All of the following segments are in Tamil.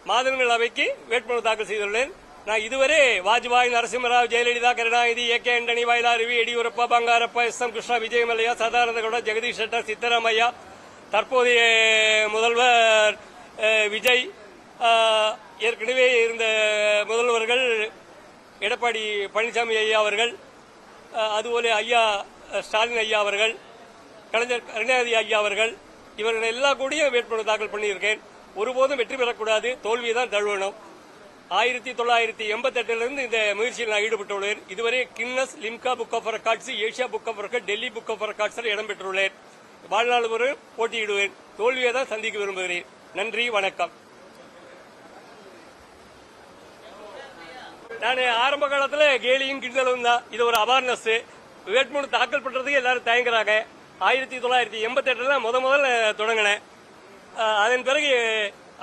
மாநிலங்களவைக்கு வேட்புமனு தாக்கல் செய்துள்ளேன். நான் இதுவரை வாஜ்பாய், நரசிம்மராவ், ஜெயலலிதா, கருணாநிதி, ஏ.கே. ஆண்டனி, வயலாருவி, எடியூரப்பா, பங்காரப்பா, எஸ்.எம். கிருஷ்ணா, விஜயமல்லையா, சதானந்தகவுடா, ஜெகதீஷ் ஷெட்டர், சித்தராமையா, தற்போதைய முதல்வர் விஜய், ஏற்கனவே இருந்த முதல்வர்கள் எடப்பாடி பழனிசாமி ஐயா அவர்கள், அதுபோல ஐயா ஸ்டாலின் ஐயா அவர்கள், கலைஞர் கருணாநிதி ஐயா அவர்கள், இவர்கள் எல்லாம் கூடிய வேட்புமனு தாக்கல் பண்ணியிருக்கேன். ஒருபோதும் வெற்றி பெறக்கூடாது, தோல்வியை தான் தழுவணும். 1988 இந்த முயற்சியில் நான் ஈடுபட்டுள்ளேன். இதுவரை Guinness, Limca book of records, Asia book of record, Delhi book of ரெக்கார்ட்ஸில் இடம்பெற்றுள்ளேன். வாழ்நாள் ஒரு போட்டியிடுவேன். தோல்வியை தான் சந்திக்க விரும்புகிறேன். நன்றி, வணக்கம். நான் ஆரம்ப காலத்தில் கேலியும் கிண்டலும் தான். இது ஒரு அவேர்னஸ். வேட்புமனு தாக்கல் பண்றதுக்கு எல்லாரும் தயங்குறாங்க. 1988 முதல்ல தொடங்கினேன். அதன் பிறகு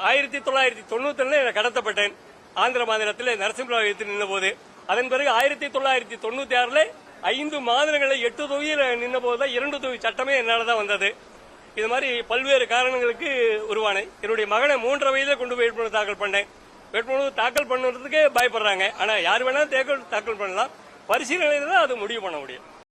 1991 கடத்தப்பட்டேன். ஆந்திர மாநிலத்தில் நரசிம்மராவ் எடுத்து நின்ற போது. அதன் பிறகு 1996 5 மாநிலங்களில் 8 தொகுதியில் நின்ற போதுதான் 2 தொகுதி சட்டமே என்னால்தான் வந்தது. இது மாதிரி பல்வேறு காரணங்களுக்கு உருவானேன். என்னுடைய மகனை 3 வயதில் கொண்டு போய் வேட்புமனு தாக்கல் பண்ணேன். வேட்புமனு தாக்கல் பண்ணுறதுக்கு பயப்படுறாங்க. ஆனா யார் வேணாலும் தாக்கல் பண்ணலாம். பரிசீலனையில தான் அது முடிவு பண்ண முடியும்.